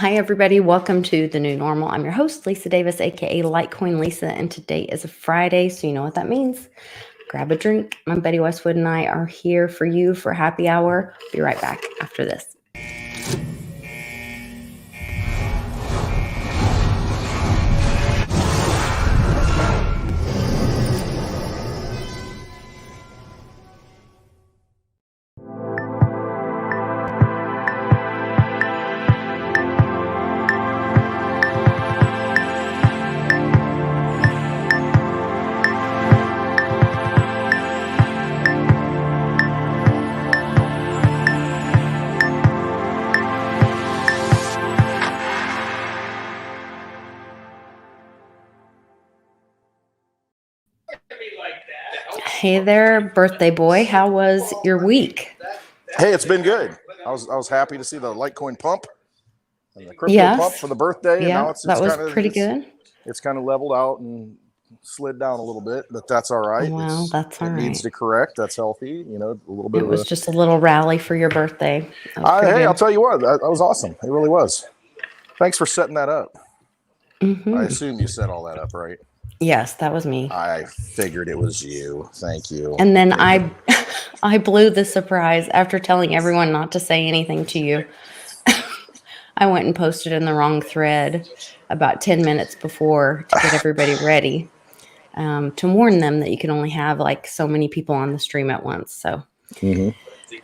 Hi, everybody. Welcome to The New Normal. I'm your host, Lisa Davis, aka Litecoin Lisa, and today is a Friday, so you know what that means. Grab a drink. My buddy Westwood and I are here for you for happy hour. Be right back after this. Hey there, birthday boy. How was your week? Hey, it's been good. I was happy to see the Litecoin pump and the crypto pump for the birthday, and now it's that was kind of pretty good. It's kind of leveled out and slid down a little bit, but that's all right. Well, that's all it right. needs to correct. That's healthy. You know, a little bit. It was just a little rally for your birthday. Hey, I'll tell you what, that was awesome. It really was. Thanks for setting that up. Mm-hmm. I assume you set all that up, right? Yes, that was me. I figured it was you. Thank you. And then I blew the surprise after telling everyone not to say anything to you. I went and posted in the wrong thread about 10 minutes before to get everybody ready, to warn them that you can only have like so many people on the stream at once. So, and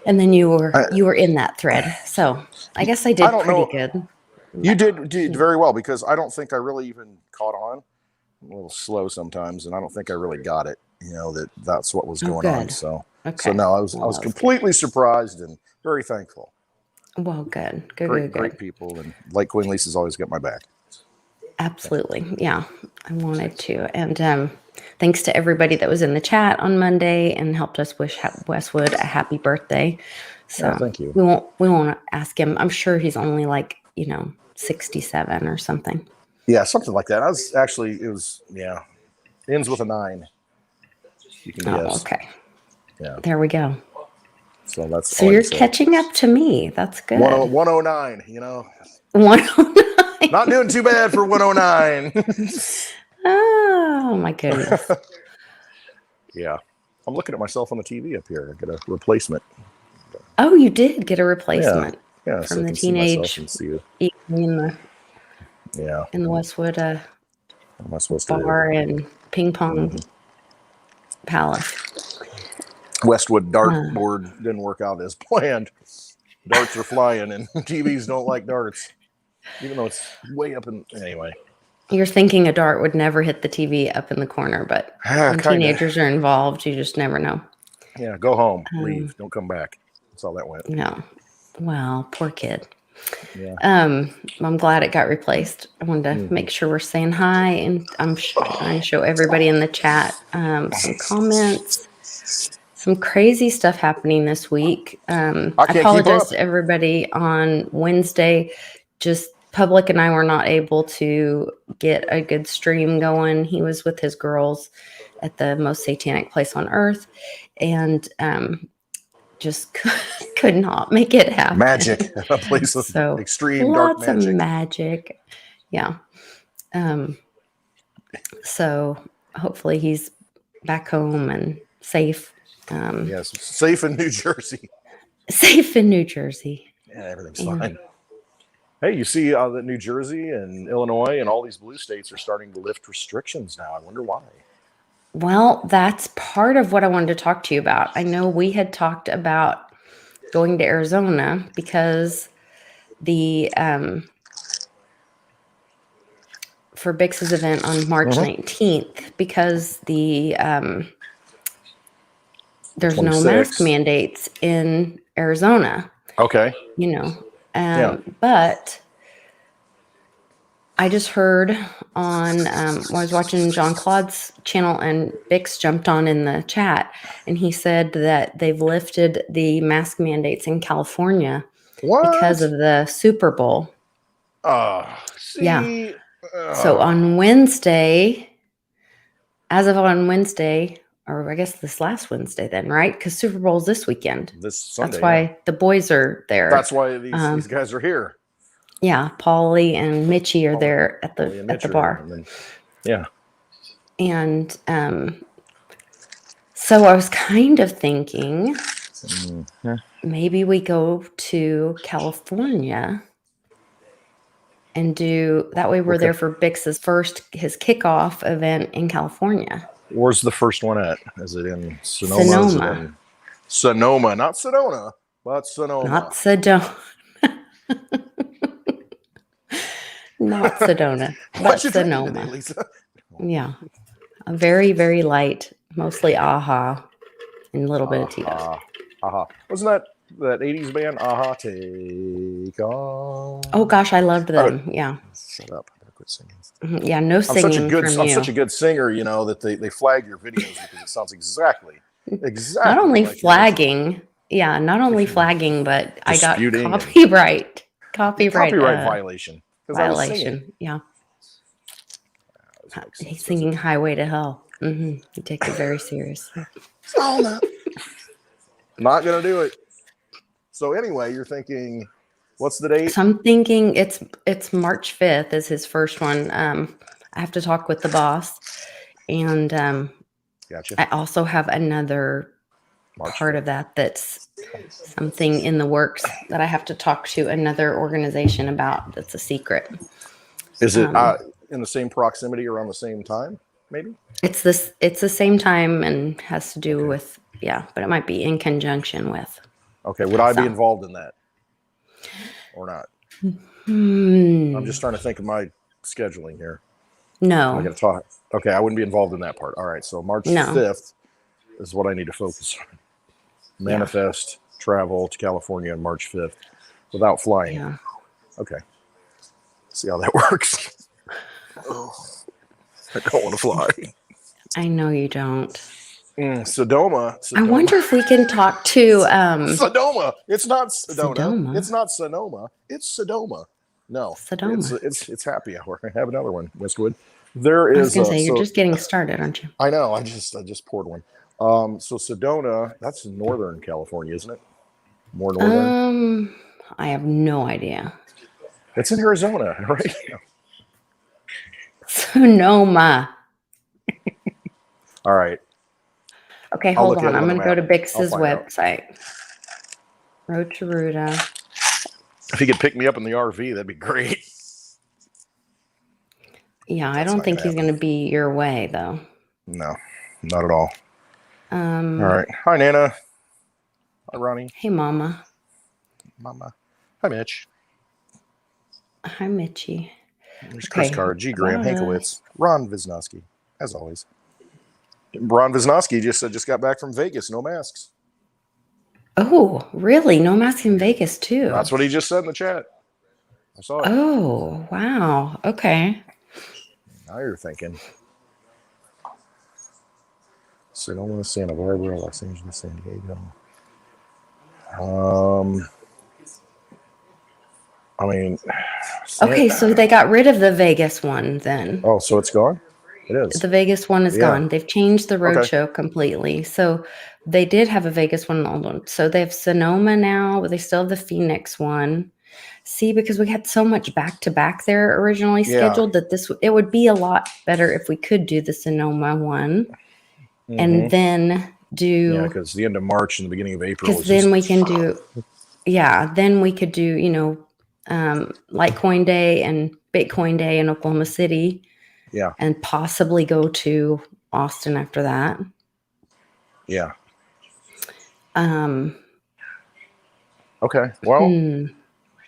then you were in that thread. So I guess I did pretty good. You did very well, because I don't think I really even caught on. I'm a little slow sometimes, and I don't think I really got it. You know, that's what was going on. So, okay. So no, I was completely surprised and very thankful. Well, good. Great people, and Litecoin Lisa's always got my back. Absolutely, yeah. I wanted to, and thanks to everybody that was in the chat on Monday and helped us wish Westwood a happy birthday. So thank you. We won't ask him. I'm sure he's only like 67 or something. Yeah, something like that. Ends with a 9. You can guess. Okay. Yeah. There we go. So you're catching up to me. That's good. 109, 109. Not doing too bad for 109. Oh my goodness. Yeah. I'm looking at myself on the TV up here. I got a replacement. Oh, you did get a replacement. Yeah. From the teenage in the Westwood bar and ping pong palace. Westwood dartboard didn't work out as planned. Darts are flying, and TVs don't like darts, even though it's way up in. Anyway, you're thinking a dart would never hit the TV up in the corner, but when teenagers are involved, you just never know. Yeah, go home, leave, don't come back. That's all that went. No, well, poor kid. Yeah. I'm glad it got replaced. I wanted to make sure we're saying hi, and I'm trying to show everybody in the chat some comments. Some crazy stuff happening this week. I apologize to everybody on Wednesday. Just Public and I were not able to get a good stream going. He was with his girls at the most satanic place on earth, and just could not make it happen. Magic, a place of extreme dark magic. Lots of magic. Yeah. So hopefully he's back home and safe. Yes, safe in New Jersey. Safe in New Jersey. Yeah, everything's fine. Hey, you see that New Jersey and Illinois and all these blue states are starting to lift restrictions now. I wonder why. Well, that's part of what I wanted to talk to you about. I know we had talked about going to Arizona because for Bix's event on March 19th, because there's 26. No mask mandates in Arizona. Okay. But I just heard on, I was watching John Claude's channel, and Bix jumped on in the chat, and he said that they've lifted the mask mandates in California because of the Super Bowl. Yeah. So on Wednesday, as of on Wednesday, or I guess this last Wednesday then, right? Because Super Bowl's this weekend. This Sunday. That's why the boys are there. That's why these guys are here. Yeah, Paulie and Mitchie are there at Paulie and the Mitch are bar. there, and then, And so I was kind of thinking maybe we go to California and do that way. We're there for Bix's his kickoff event in California. Where's the first one at? Is it in Sonoma? Sonoma. Is it in Sonoma, not Sedona, but Sonoma. Not Sedona. Not Sedona, but Sonoma. Today, Lisa? Yeah. A very, very light, mostly Aha and a little bit of Tito's. Aha. Wasn't that 80s band? Aha, take on. Oh, gosh, I loved them. Yeah. Shut up. I gotta quit singing. Yeah, no singing I'm such a good singer, that they flag your videos because it sounds exactly. Not only like flagging, but I got copyright violation. Yeah. He's singing Highway to Hell. He takes it very seriously. Not gonna do it. So anyway, you're thinking, what's the date? So I'm thinking it's March 5th is his first one. I have to talk with the boss, and Gotcha. I also have another part of that's something in the works that I have to talk to another organization about. That's a secret. Is it in the same proximity around the same time? Maybe it's the same time and has to do with but it might be in conjunction with. Okay, would I be involved in that or not? I'm just trying to think of my scheduling here. No, I got to talk. Okay, I wouldn't be involved in that part. All right, so March 5th is what I need to focus on. Manifest travel to California on March 5th without flying. Yeah. Okay. See how that works. I don't want to fly. I know you don't. Sedona. I wonder if we can talk to Sedona. It's not Sedona. It's not Sonoma. It's Sedona. No. Sedona. It's happy hour. I have another one, Westwood. There is. I was going to say, you're just getting started, aren't you? I know. I just poured one. So Sedona, that's in Northern California, isn't it? More northern. I have no idea. It's in Arizona, right? Sonoma. All right. Okay, hold on. I'm going to go to Bix's website. Road to Ruta. If he could pick me up in the RV, that'd be great. Yeah, I don't think he's going to be your way, though. No, not at all. All right. Hi, Nana. Hi, Ronnie. Hey, Mama. Mama. Hi, Mitch. Hi, Mitchie. There's Chris Carr, G. Graham, Hankowitz, Ron Wisnowski, as always. Ron Wisnowski just got back from Vegas, no masks. Oh, really? No masks in Vegas, too? That's what he just said in the chat. I saw it. Oh, wow. Okay. Now you're thinking. Sonoma, Santa Barbara, Los Angeles, San Diego. I mean, okay, so they got rid of the Vegas one then. Oh, so it's gone? It is. The Vegas one is gone. They've changed the roadshow completely. So they did have a Vegas one. So they have Sonoma now, but they still have the Phoenix one. See, because we had so much back-to-back there originally scheduled that it would be a lot better if we could do the Sonoma one and then do... Yeah, because the end of March and the beginning of April. Because then we can do... Yeah, then we could do, Litecoin Day and Bitcoin Day in Oklahoma City. Yeah. And possibly go to Austin after that. Yeah. Okay. Well,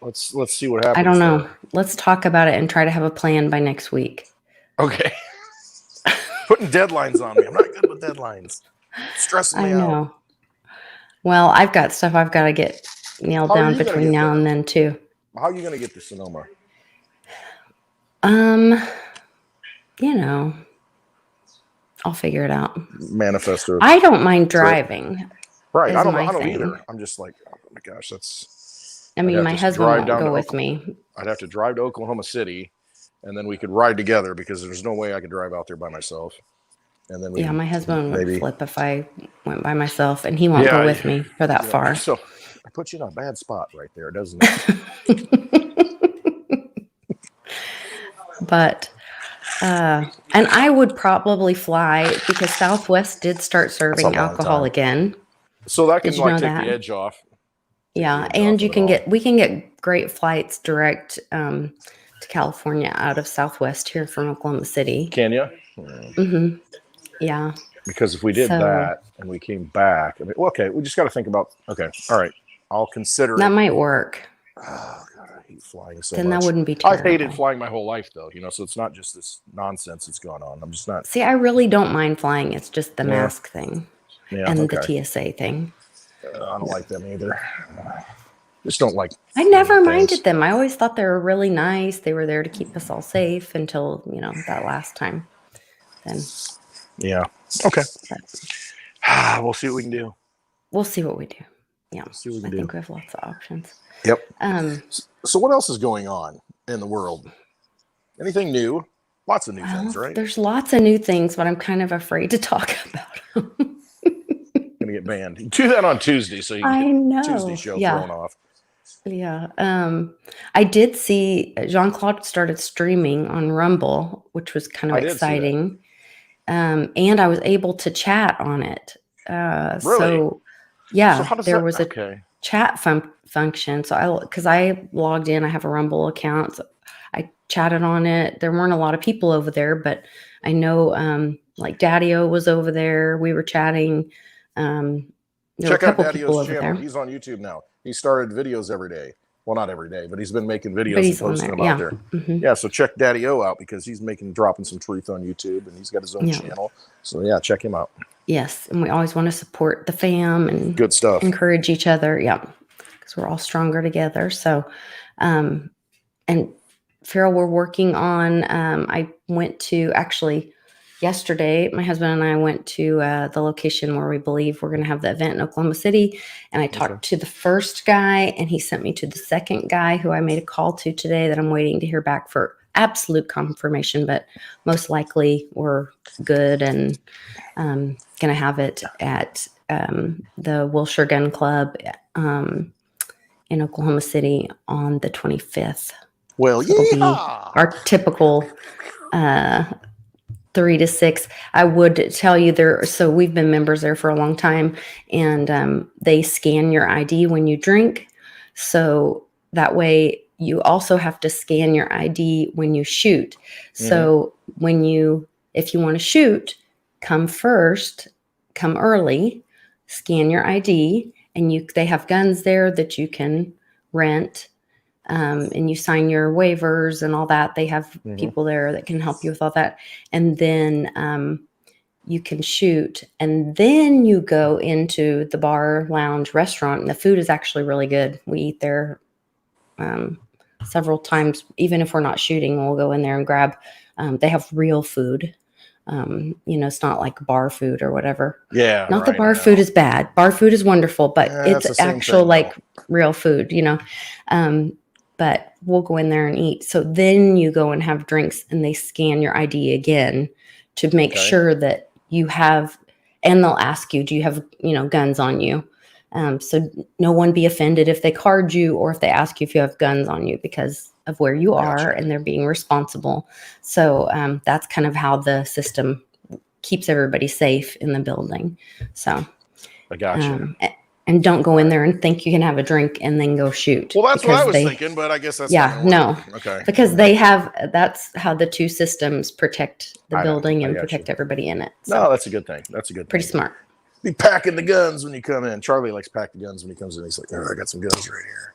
let's see what happens. I don't know. Let's talk about it and try to have a plan by next week. Okay. Putting deadlines on me. I'm not good with deadlines. Stressing me out. I know. Well, I've got stuff I've got to get nailed down between now and then too. How are you going to get to Sonoma? I'll figure it out. Manifesto. I don't mind driving. Right. I don't either. I'm just like, oh my gosh, that's... I mean, my husband won't go with me. I'd have to drive to Oklahoma City, and then we could ride together because there's no way I could drive out there by myself. And then my husband would flip if I went by myself, and he won't go with me for that far. So I put you in a bad spot right there, doesn't it? But and I would probably fly because Southwest did start serving alcohol again. So that can Did you know take that? the edge off. Yeah, and we can get great flights direct to California out of Southwest here from Oklahoma City. Can you? Mm-hmm. Yeah. Because if we did that and we came back, I mean, okay, we just got to think about. Okay, all right, I'll consider that might work. Oh God, I hate flying so then much. That wouldn't be terrible. I've hated flying my whole life, though. So it's not just this nonsense that's going on. I'm just not. See, I really don't mind flying. It's just the mask thing and the TSA thing. I don't like them either. Just don't like. I never minded them. I always thought they were really nice. They were there to keep us all safe until that last time. Then. Yeah. Okay. We'll see what we can do. We'll see what we do. Yeah. We'll see what we can I think we have lots of options. Yep. So what else is going on in the world? Anything new? Lots of new things, right? There's lots of new things, but I'm kind of afraid to talk about them. Gonna get banned. You do that on Tuesday, so you can get Tuesday show thrown off. Yeah. I did see Jean-Claude started streaming on Rumble, which was kind of exciting. And I was able to chat on it. Really? So yeah, so there was a chat function. So because I logged in, I have a Rumble account. So I chatted on it. There weren't a lot of people over there, but I know like Daddy-O was over there. We were chatting. There were a couple people over there. He's on YouTube now. He started videos every day. Well, not every day, but he's been making videos and posting them out there. Mm-hmm. Yeah, so check Daddy-O out because he's dropping some truth on YouTube, and he's got his own channel. So yeah, check him out. Yes, and we always want to support the fam and good stuff. Encourage each other. Yeah, because we're all stronger together. So, and Farrell, we're working on. I went to yesterday, my husband and I went to the location where we believe we're going to have the event in Oklahoma City. And I talked to the first guy, and he sent me to the second guy who I made a call to today that I'm waiting to hear back for absolute confirmation, but most likely we're good and going to have it at the Wilshire Gun Club in Oklahoma City on the 25th. Well, so it'll be our typical 3 to 6. I would tell you so we've been members there for a long time, and they scan your ID when you drink. So that way you also have to scan your ID when you shoot. Mm-hmm. So if you want to shoot, come early, scan your ID, and they have guns there that you can rent. And you sign your waivers and all that. They have people there that can help you with all that. And then you can shoot. And then you go into the bar, lounge, restaurant. And the food is actually really good. We eat there several times. Even if we're not shooting, we'll go in there and grab. They have real food. It's not like bar food or whatever. Yeah. Not that bar food is bad. Bar food is wonderful, but it's actual real food, but we'll go in there and eat. So then you go and have drinks, and they scan your ID again to make sure that you have, and they'll ask you, do you have, guns on you? So no one be offended if they card you or if they ask you if you have guns on you because of where you are and they're being responsible. So that's kind of how the system keeps everybody safe in the building. So I got you. And don't go in there and think you can have a drink and then go shoot. Well, that's what I was thinking, but I guess that's okay. Because that's how the two systems protect the building and protect everybody in it. So. No, that's a good thing. Pretty smart. Be packing the guns when you come in. Charlie likes to pack the guns when he comes in. He's like, I got some guns right here.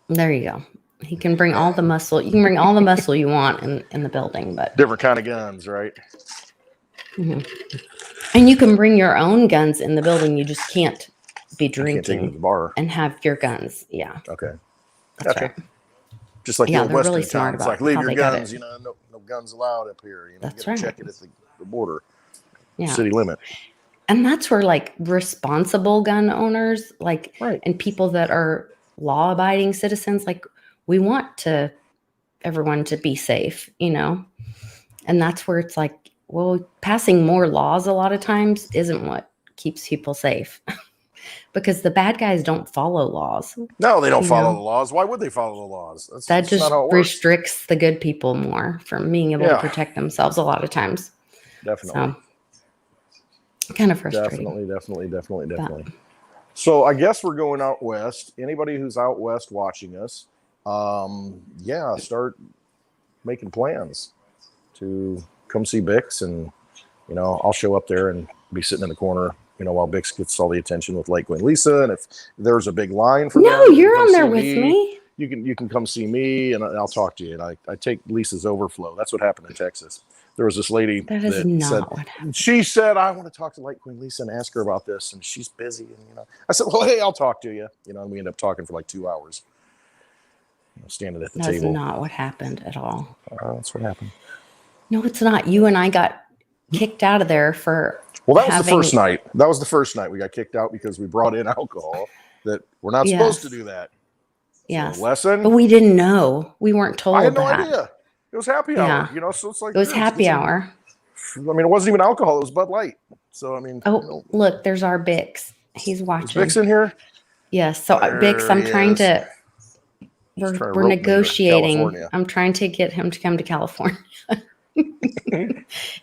There you go. He can bring all the muscle. You can bring all the muscle you want in the building, but different kind of guns, right? Mm-hmm. And you can bring your own guns in the building. You just can't be drinking at the bar and have your guns. Yeah. Okay. That's right. Just like the old Western really smart towns, like leave your guns. No guns allowed up here. That's right. Check it at the border. Yeah. City limit. And that's where responsible gun owners, and people that are law-abiding citizens, we want everyone to be safe, and that's where it's passing more laws a lot of times isn't what keeps people safe. because the bad guys don't follow laws. No, they don't follow the laws. Why would they follow the laws? That just not how it works. restricts the good people more from being able to protect themselves a lot of times. Definitely. So, kind of frustrating. Definitely. So I guess we're going out west. Anybody who's out west watching us, start making plans to come see Bix, and I'll show up there and be sitting in the corner, while Bix gets all the attention with Litecoin Lisa. And if there's a big line for them, you're on there with me. You can come see me, and I'll talk to you. And I take Lisa's overflow. That's what happened in Texas. There was this lady that said, what happened. She said, I want to talk to Litecoin Lisa and ask her about this, and she's busy. And I said, well, hey, I'll talk to you. And we end up talking for like 2 hours. Standing at the table. That's not what happened at all. That's what happened. No, it's not. You and I got kicked out of there for. Well, that was the first night. That was the first night we got kicked out because we brought in alcohol. That we're not supposed to do that. Yes. So lesson. But we didn't know. We weren't told. I had no idea. It was happy hour. So it's like it was happy hour. I mean, it wasn't even alcohol. It was Bud Light. So I mean. Oh, look! There's our Bix. He's watching. Is Bix in here? Yes. So Bix, I'm trying to. We're negotiating. I'm trying to get him to come to California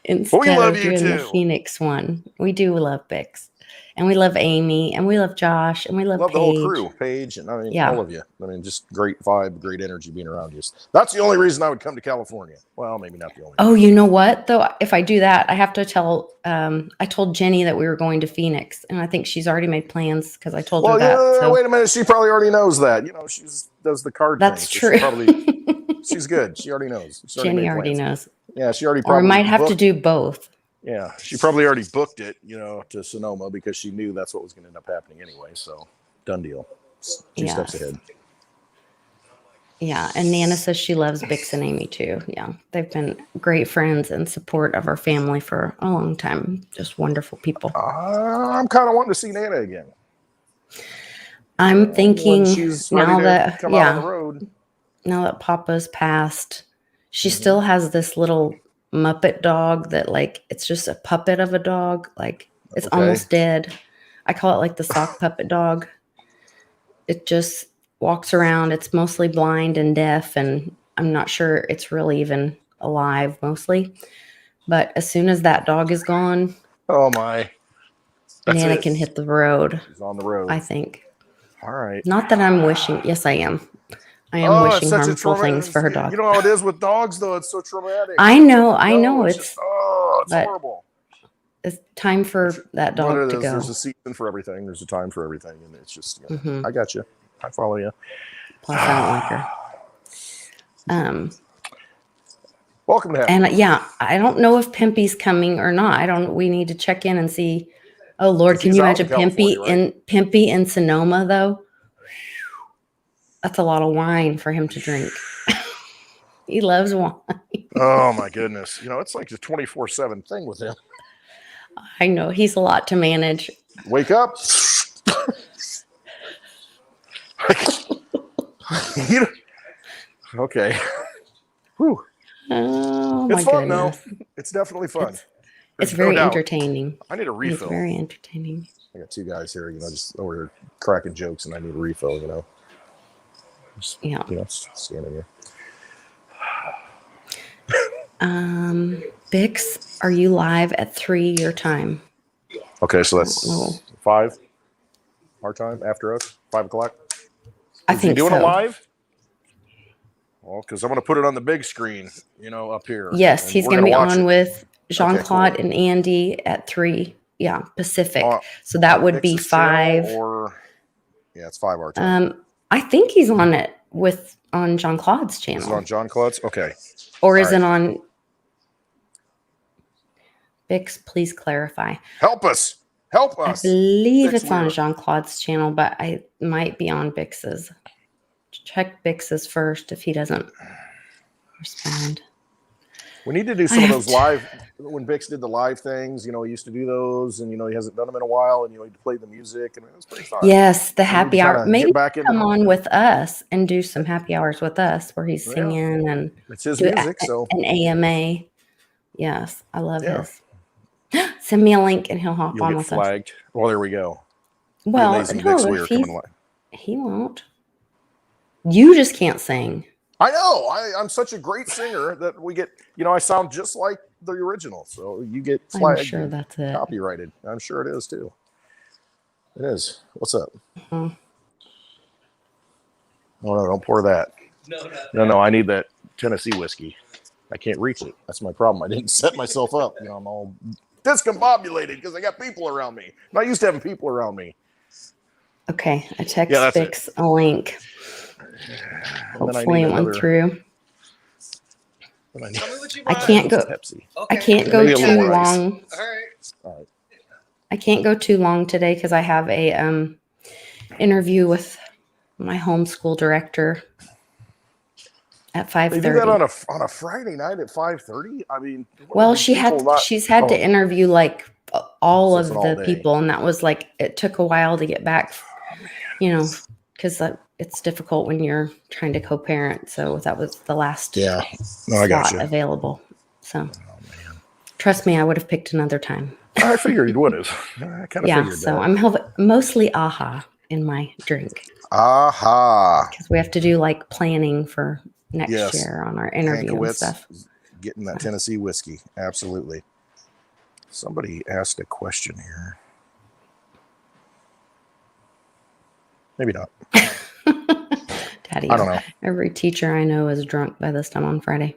instead of doing the Phoenix one. We do love Bix, and we love Amy, and we love Josh, and we love Paige. The whole crew, Paige, and all of you. I mean, just great vibe, great energy being around you. That's the only reason I would come to California. Well, maybe not the only. Oh, you know what though? If I do that, I have to tell. I told Jenny that we were going to Phoenix, and I think she's already made plans because I told her that. So. Wait a minute, she probably already knows that. She does the card. That's thing, so true. She's good. She already knows. Jenny already knows. Yeah, she already. Or might have to do both. Yeah, she probably already booked it, to Sonoma because she knew that's what was going to end up happening anyway. So, done deal. 2 steps ahead. Yeah, and Nana says she loves Bix and Amy too. Yeah, they've been great friends and support of our family for a long time. Just wonderful people. I'm kind of wanting to see Nana again. I'm thinking now that come out on the road. Now that Papa's passed, she still has this little Muppet dog that it's just a puppet of a dog. It's almost dead. I call it the sock puppet dog. It just walks around. It's mostly blind and deaf, and I'm not sure it's really even alive mostly. But as soon as that dog is gone, oh my, Nana can hit the road. She's on the road, I think. All right. Not that I'm wishing. Yes, I am. I am wishing harmful things for her dog. You know how it is with dogs, though. It's so traumatic. I know. It's horrible. It's time for that dog to go. There's a season for everything. There's a time for everything, and it's just. I got you. I follow you. Plus, I don't like her. Welcome to and I don't know if Pimpy's coming or not. We need to check in and see. Oh Lord, can you imagine Pimpy in Sonoma though? That's a lot of wine for him to drink. He loves wine. Oh my goodness. It's like a 24/7 thing with him. I know. He's a lot to manage. Wake up. Okay. Whew. Oh, it's fun though. It's definitely fun. It's very entertaining. I need a refill. It's very entertaining. I got 2 guys here, just over here cracking jokes, and I need a refill, Just, standing here. Bix, are you live at 3 your time? Okay, so that's 5 our time after us, 5 o'clock. I think doing it live? Well, because I'm going to put it on the big screen, up here. Yes, he's going to be on with Jean-Claude and Andy at 3. Yeah, Pacific. So that would be 5. It's 5 our time. I think he's on it on Jean-Claude's channel. Is it on Jean-Claude's? Okay. Or is it on Bix? Please clarify. Help us. I believe it's on Jean-Claude's channel, but I might be on Bix's. Check Bix's first if he doesn't respond. We need to do some of those live. When Bix did the live things, he used to do those, and he hasn't done them in a while, and he'd play the music, and it was pretty fun. Yes, the happy hour. Maybe come on with us and do some happy hours with us where he's singing and it's his music, so an AMA. Yes, I love his. Send me a link and he'll hop on with us. Well, there we go. Well, Amazing no, Dick Swear coming along. he won't. You just can't sing. I know. I'm such a great singer that we get, I sound just like the original. So you get flagged. I'm sure that's it. Copyrighted. I'm sure it is too. It is. What's up? Mm-hmm. Oh, no, don't pour that. No, I need that Tennessee whiskey. I can't reach it. That's my problem. I didn't set myself up. I'm all discombobulated because I got people around me. I'm not used to having people around me. Okay, I text Fix a link. Hopefully it went through. I can't go. Okay. I can't go too long. All right. I can't go too long today because I have a interview with my homeschool director at 5:30. They do that on a Friday night at 5:30. I mean, well, she's had to interview like all of the people, and that was like it took a while to get back. Because it's difficult when you're trying to co-parent. So that was the last slot available. So trust me, I would have picked another time. I figured you would have. I kind of figured that. So I'm mostly AHA in my drink. AHA. Because we have to do like planning for next year on our interview and stuff. Getting that Tennessee whiskey. Absolutely. Somebody asked a question here. Maybe not. Daddy, I don't know. Every teacher I know is drunk by this time on Friday.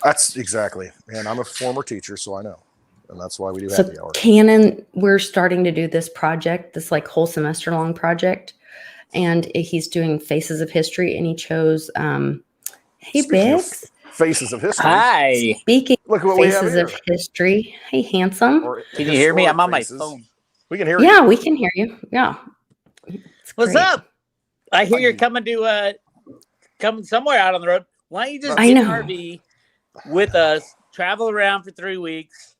That's exactly. And I'm a former teacher, so I know. And that's why we do happy hour. Cannon, we're starting to do this project, this like whole semester long project. And he's doing Faces of History, and he chose, hey, Biggs. Faces of History. Hi. Speaking of Faces of History. Hey, handsome. Can you hear me? I'm on my phone. We can hear you. Yeah, we can hear you. Yeah. What's up? I hear you're coming somewhere out on the road. Why don't you just get an RV with us, travel around for 3 weeks?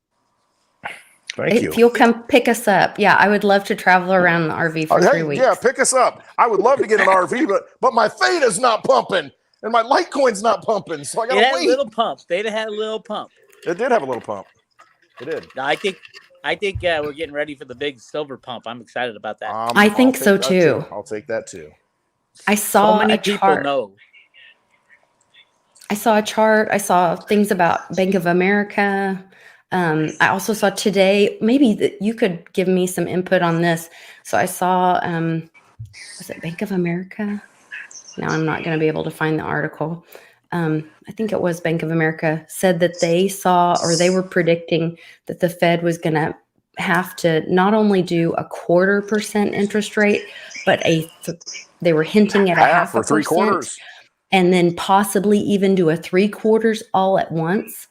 Thank you. If you'll come pick us up. Yeah, I would love to travel around the RV for 3 weeks. Yeah, pick us up. I would love to get an RV, but my Theta's not pumping and my Litecoin's not pumping. So I got to wait. It had a little pump. Theta had a little pump. It did have a little pump. It did. No, I think we're getting ready for the big silver pump. I'm excited about that. I think so too. I'll take that too. I saw so many people know. I saw a chart. I saw things about Bank of America. I also saw today, maybe you could give me some input on this. So I saw, was it Bank of America? Now I'm not going to be able to find the article. I think it was Bank of America said that they were predicting that the Fed was going to have to not only do a 0.25% interest rate, but they were hinting at a 0.5%, and then possibly even do a 0.75% all at once.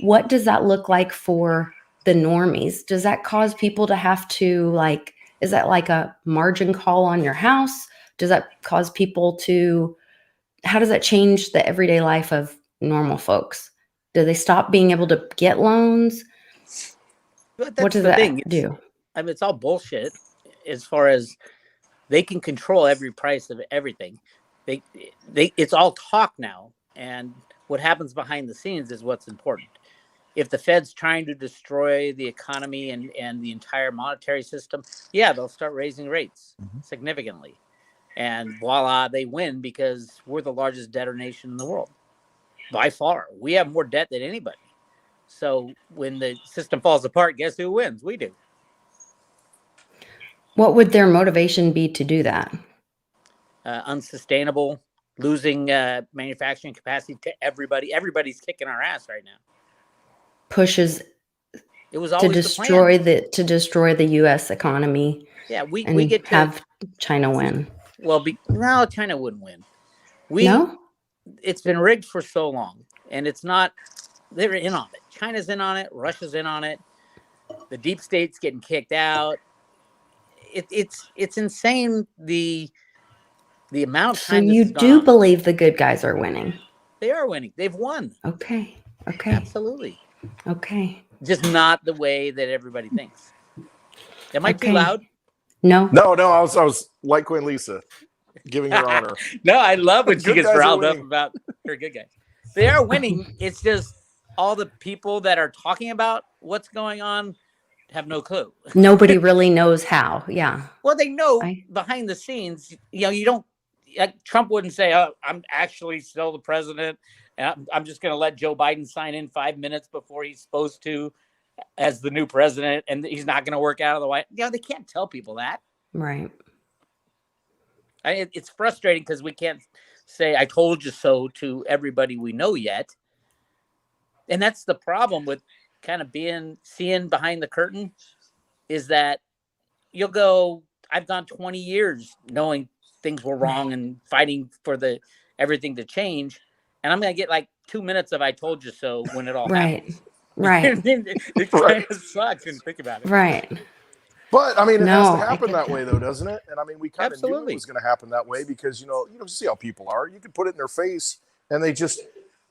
What does that look like for the normies? Does that cause people to have to is that like a margin call on your house? Does that cause people how does that change the everyday life of normal folks? Do they stop being able to get loans? What does that do? I mean, it's all bullshit as far as they can control every price of everything. It's all talk now. And what happens behind the scenes is what's important. If the Fed's trying to destroy the economy and the entire monetary system, they'll start raising rates significantly. And voila, they win because we're the largest debtor nation in the world. By far. We have more debt than anybody. So when the system falls apart, guess who wins? We do. What would their motivation be to do that? Unsustainable, losing manufacturing capacity to everybody. Everybody's kicking our ass right now. Pushes it was always to destroy the U.S. economy. Yeah, we get to have China win. Well, no, China wouldn't win. No? It's been rigged for so long, and it's not. They're in on it. China's in on it. Russia's in on it. The deep state's getting kicked out. It's insane the amount of time. So you do believe the good guys are winning? They are winning. They've won. Okay. Absolutely. Okay. Just not the way that everybody thinks. Am I too loud? No. I was Litecoin Lisa, giving her honor. No, I love when she gets riled up about her good guys. They are winning. It's just all the people that are talking about what's going on have no clue. Nobody really knows how. Yeah. Well, they know behind the scenes, you don't, Trump wouldn't say, oh, I'm actually still the president, and I'm just going to let Joe Biden sign in 5 minutes before he's supposed to as the new president, and he's not going to work out of the White. They can't tell people that. Right. It's frustrating because we can't say, I told you so to everybody we know yet. And that's the problem with kind of seeing behind the curtain, is that you'll go, I've gone 20 years knowing things were wrong and fighting for everything to change. And I'm going to get like 2 minutes of I told you so when it all happens. Right. It kind of sucks when you think about it. Right. But I mean, it has to happen that way, though, doesn't it? And I mean, we kind of knew it was going to happen that way because, you know, see how people are. You can put it in their face, and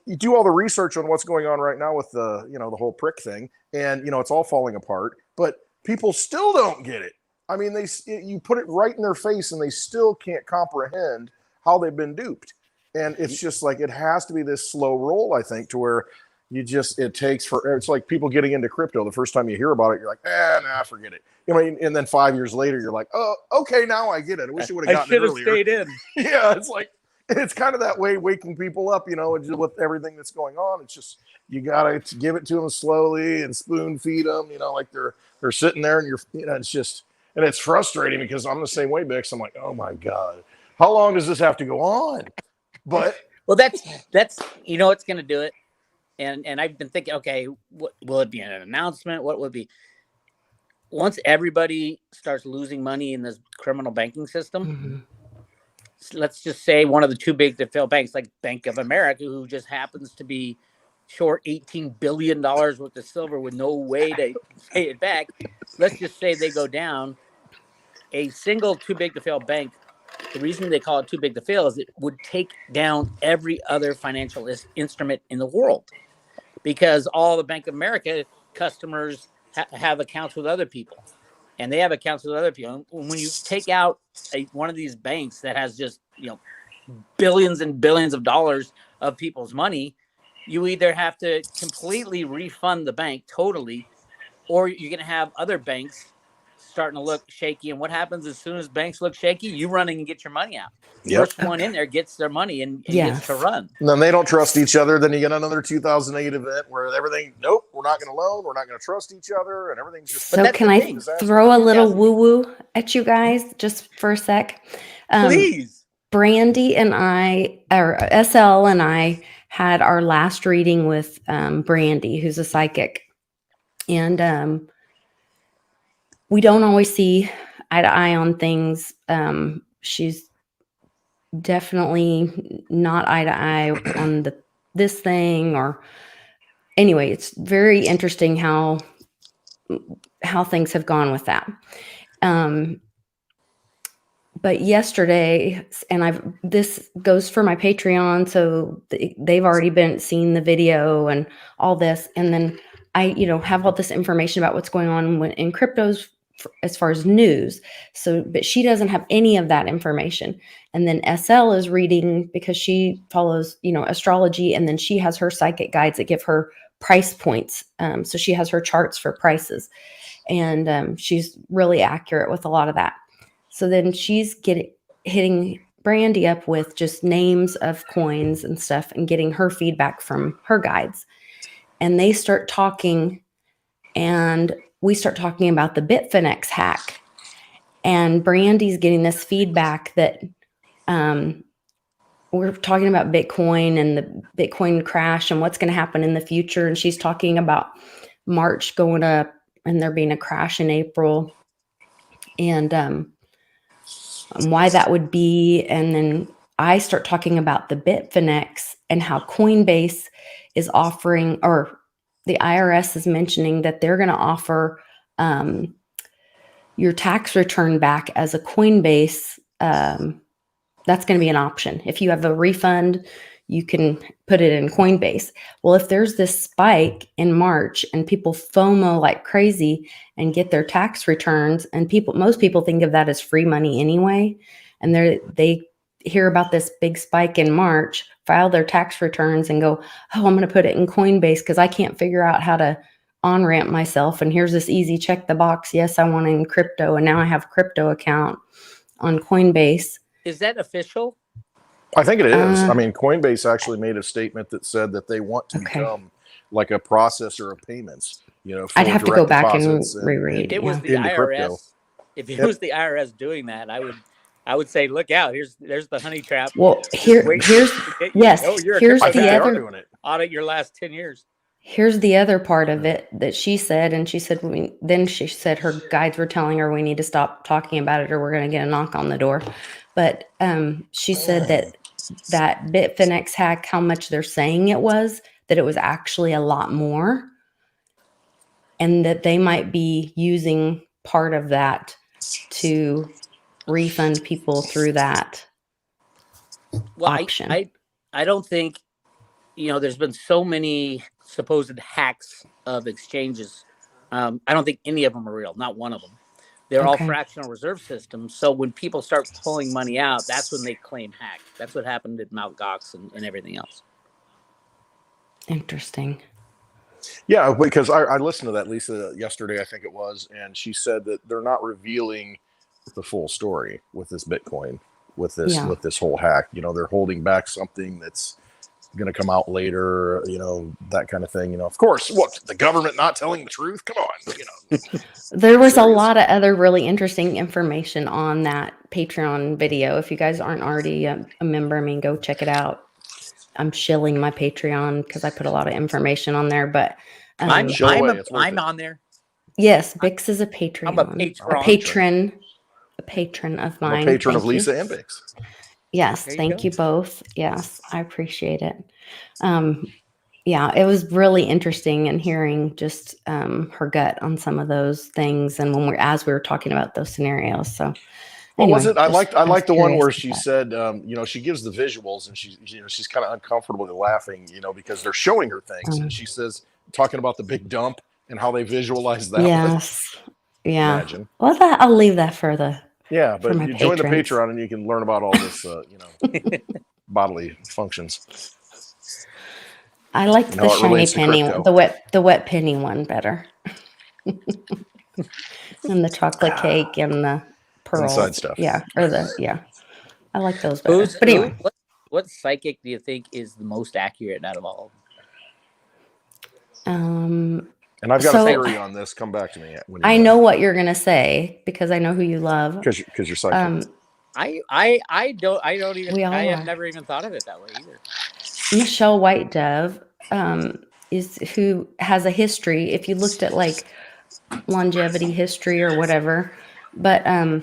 you do all the research on what's going on right now with the, you know, the whole prick thing, and, you know, it's all falling apart. But people still don't get it. I mean, you put it right in their face, and they still can't comprehend how they've been duped. And it's just like, it has to be this slow roll, I think, to where it takes forever. It's like people getting into crypto. The first time you hear about it, you're like, nah, forget it. You know, and then 5 years later, you're like, oh, okay, now I get it. I wish I would have gotten it earlier. Stayed in. Yeah, it's kind of that way, waking people up, you know, with everything that's going on. It's just, you got to give it to them slowly and spoon feed them, you know, like they're sitting there and it's just, and it's frustrating because I'm the same way, Bix. I'm like, oh my God, how long does this have to go on? But well, that's you know, it's going to do it. And I've been thinking, okay, what will it be, an announcement? What would be, once everybody starts losing money in this criminal banking system, let's just say one of the too big to fail banks, like Bank of America, who just happens to be short $18 billion worth of silver with no way to pay it back. Let's just say they go down. A single too big to fail bank, the reason they call it too big to fail is it would take down every other financial instrument in the world, because all the Bank of America customers have accounts with other people, and they have accounts with other people. And when you take out one of these banks that has just, you know, billions and billions of dollars of people's money, you either have to completely refund the bank totally, or you're going to have other banks starting to look shaky. And what happens as soon as banks look shaky, you run in and get your money out. First one in there gets their money and gets to run. And then they don't trust each other. Then you get another 2008 event where everything, nope, we're not going to loan. We're not going to trust each other. And everything's just. So can I throw a little woo-woo at you guys just for a sec? Please. Brandy and I, or SL and I, had our last reading with Brandy, who's a psychic. And we don't always see eye to eye on things. She's definitely not eye to eye on this thing, or anyway, it's very interesting how things have gone with that. But yesterday, and this goes for my Patreon, so they've already seen the video and all this, and then I, have all this information about what's going on in cryptos as far as news. So, but she doesn't have any of that information. And then SL is reading because she follows, astrology, and then she has her psychic guides that give her price points. So she has her charts for prices, and she's really accurate with a lot of that. So then she's hitting Brandy up with just names of coins and stuff and getting her feedback from her guides. And they start talking, and we start talking about the Bitfinex hack. And Brandy's getting this feedback that we're talking about Bitcoin and the Bitcoin crash and what's going to happen in the future. And she's talking about March going up and there being a crash in April, and why that would be. And then I start talking about the Bitfinex and how Coinbase is offering, or the IRS is mentioning that they're going to offer your tax return back as a Coinbase. That's going to be an option. If you have a refund, you can put it in Coinbase. Well, if there's this spike in March and people FOMO like crazy and get their tax returns, and most people think of that as free money anyway, and they hear about this big spike in March, file their tax returns and go, oh, I'm going to put it in Coinbase because I can't figure out how to on-ramp myself, and here's this easy check the box. Yes, I want in crypto, and now I have a crypto account on Coinbase. Is that official? I think it is. I mean, Coinbase actually made a statement that said that they want to become like a processor of payments. I'd have to go back and reread. If it was the IRS, if it was the IRS doing that, I would say, look out! There's the honey trap. Well, here's the other audit your last 10 years. Here's the other part of it that she said, and she said she said her guides were telling her we need to stop talking about it or we're going to get a knock on the door. But she said that Bitfinex hack, how much they're saying it was, that it was actually a lot more, and that they might be using part of that to refund people through that option. I don't think, there's been so many supposed hacks of exchanges. I don't think any of them are real. Not one of them. They're all fractional reserve systems. So when people start pulling money out, that's when they claim hack. That's what happened at Mt. Gox and everything else. Interesting. Yeah, because I listened to that Lisa yesterday, I think it was, and she said that they're not revealing the full story with this Bitcoin, with this whole hack. They're holding back something that's going to come out later, that kind of thing. Of course, what, the government not telling the truth? Come on. There was a lot of other really interesting information on that Patreon video. If you guys aren't already a member, go check it out. I'm shilling my Patreon because I put a lot of information on there, but I'm on there. Yes, Bix is a Patreon. I'm a patron of mine. I'm a patron of Lisa and Bix. Yes, thank you both. Yes, I appreciate it. Yeah, it was really interesting in hearing just her gut on some of those things, and as we were talking about those scenarios. So, what was it? I liked the one where she said, she gives the visuals, and she's kind of uncomfortable laughing, because they're showing her things, and she says, talking about the big dump and how they visualize that. Yes, yeah. Imagine. Well, I'll leave that for the. Yeah, but you join the Patreon and you can learn about all this, bodily functions. I liked the shiny penny, the wet penny one better. And the chocolate cake and the pearls. Inside stuff. Yeah, I like those better. But anyway, what psychic do you think is the most accurate out of all of them? And I've got a theory on this. Come back to me. I know what you're gonna say because I know who you love. Because you're psychic. I don't even. I have never even thought of it that way either. Michelle White Dove is who has a history. If you looked at like longevity history or whatever, but my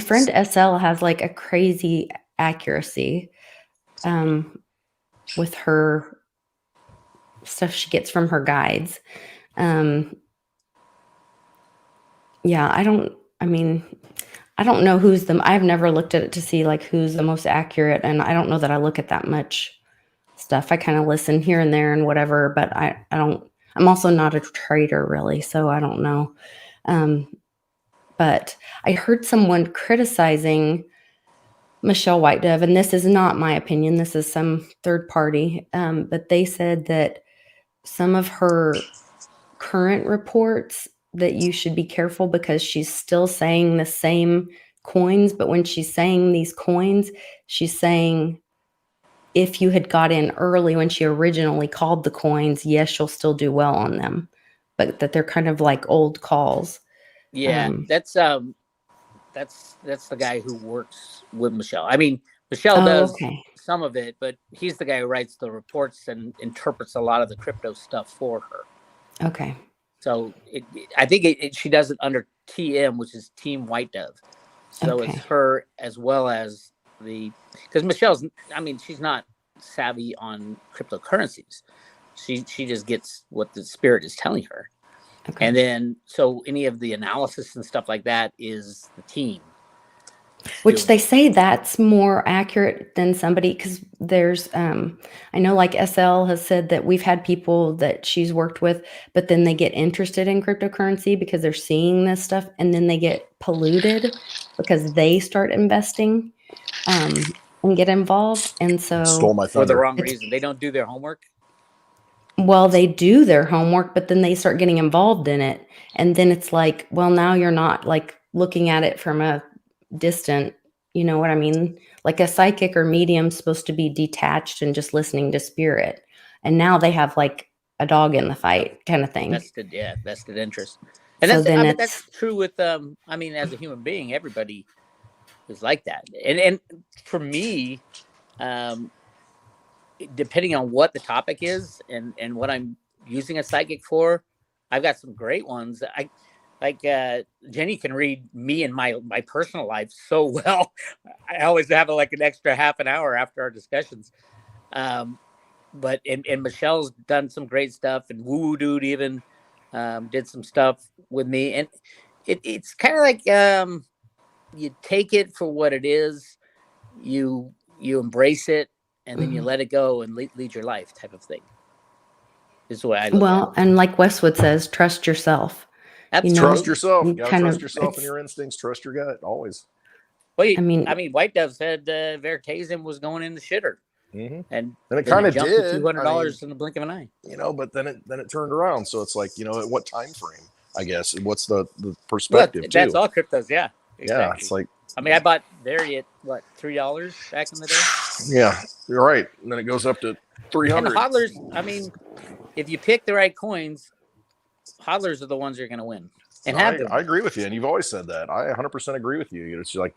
friend SL has like a crazy accuracy with her stuff she gets from her guides. I don't know I've never looked at it to see like who's the most accurate, and I don't know that I look at that much stuff. I kind of listen here and there and whatever, but I'm also not a trader really, so I don't know. But I heard someone criticizing Michelle White Dove, and this is not my opinion, this is some third party, but they said that some of her current reports that you should be careful because she's still saying the same coins, but when she's saying these coins, she's saying if you had got in early when she originally called the coins, yes, you'll still do well on them, but that they're kind of like old calls. Yeah, that's the guy who works with Michelle. Michelle does some of it, but he's the guy who writes the reports and interprets a lot of the crypto stuff for her. Okay. So I think she does it under TM, which is Team White Dove. So it's her as well as because Michelle's, she's not savvy on cryptocurrencies. She just gets what the spirit is telling her. Okay. And then, so any of the analysis and stuff like that is the team. Which they say that's more accurate than somebody, because there's, I know like SL has said that we've had people that she's worked with, but then they get interested in cryptocurrency because they're seeing this stuff, and then they get polluted because they start investing and get involved. And so stole my thunder. For the wrong reason. They don't do their homework. Well, they do their homework, but then they start getting involved in it. And then it's like, well, now you're not like looking at it from a distant, you know what I mean? Like a psychic or medium supposed to be detached and just listening to spirit. And now they have like a dog in the fight kind of thing. Vested interest. And So that's true with I mean, as a human being, everybody is like that. And for me, depending on what the topic is and what I'm using a psychic for, I've got some great ones. I like Jenny can read me and my personal life so well. I always have like an extra half an hour after our discussions. But Michelle's done some great stuff, and Woo Dude even did some stuff with me, and it's kind of like you take it for what it is, you embrace it, and then you let it go and lead your life, type of thing. Is the way I look at it. And like Westwood says, trust yourself. Trust yourself. You gotta trust yourself and your instincts. Trust your gut always. Well, I mean, White Dove said Vertasem was going in the shitter. Mm-hmm. And it kind of did. $200 in the blink of an eye. But then it turned around. So it's like, at what time frame? I guess what's the perspective? Well, that's all cryptos, yeah. Exactly. Yeah, it's like. I mean, I bought Verity at what, $3 back in the day. Yeah, you're right. And then it goes up to 300. And the hodlers. I mean, if you pick the right coins, hodlers are the ones you're going to win. And I agree with you, and you've always said that. I 100% agree with you. It's like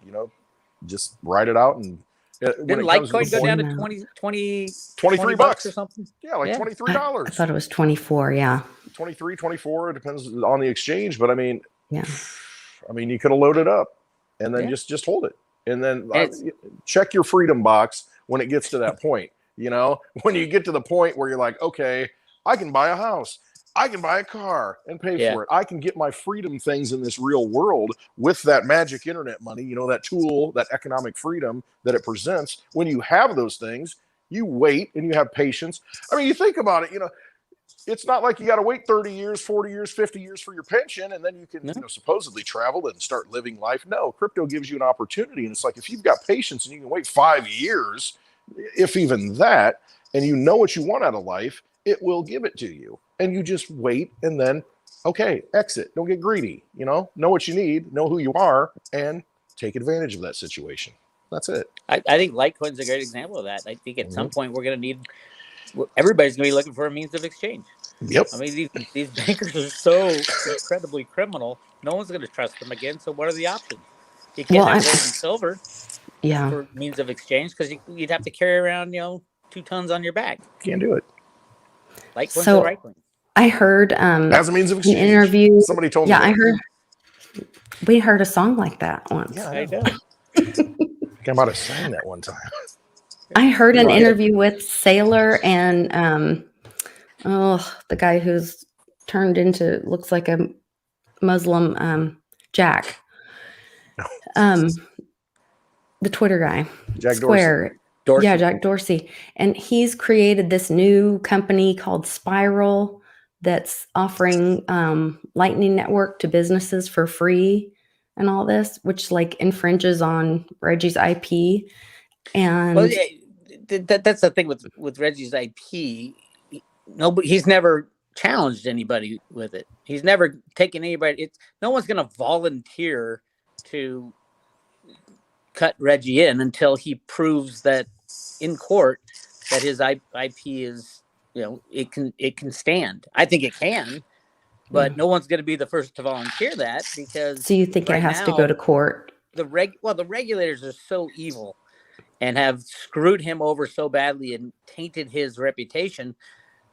just write it out and. Didn't Litecoin go down to 23 bucks or something? Yeah, like $23. I thought it was 24. Yeah, 23, 24. It depends on the exchange, but I mean, yeah. I mean, you could have loaded up and then just hold it, and then check your freedom box when it gets to that point. When you get to the point where you're like, okay, I can buy a house. I can buy a car and pay for it. I can get my freedom things in this real world with that magic internet money, that tool, that economic freedom that it presents. When you have those things, you wait and you have patience. I mean, you think about it, it's not like you got to wait 30 years, 40 years, 50 years for your pension, and then you can supposedly travel and start living life. No, crypto gives you an opportunity. And it's like, if you've got patience and you can wait 5 years, if even that, and you know what you want out of life, it will give it to you. And you just wait and then, okay, exit. Don't get greedy. Know what you need, know who you are, and take advantage of that situation. That's it. I think Litecoin's a great example of that. I think at some point we're going to need, everybody's going to be looking for a means of exchange. Yep. I mean, these bankers are so incredibly criminal. No one's going to trust them again. So what are the options? You can't have gold and silver for means of exchange because you'd have to carry around, 2 tons on your back. Can't do it. Litecoin's the right one. I heard as a means of exchange. An interview. Somebody told me. Yeah, we heard a song like that once. Yeah, I know. I might have sang that one time. I heard an interview with Sailor and the guy who's turned into looks like a Muslim Jack. The Twitter guy. Jack Square. Dorsey. Yeah, Jack Dorsey. And he's created this new company called Spiral that's offering Lightning Network to businesses for free and all this, which like infringes on Reggie's IP. And that's the thing with Reggie's IP. He's never challenged anybody with it. He's never taken anybody. No one's going to volunteer to cut Reggie in until he proves that in court that his IP is, it can stand. I think it can, but no one's going to be the first to volunteer that because. So you think it has to go to court? The regulators are so evil and have screwed him over so badly and tainted his reputation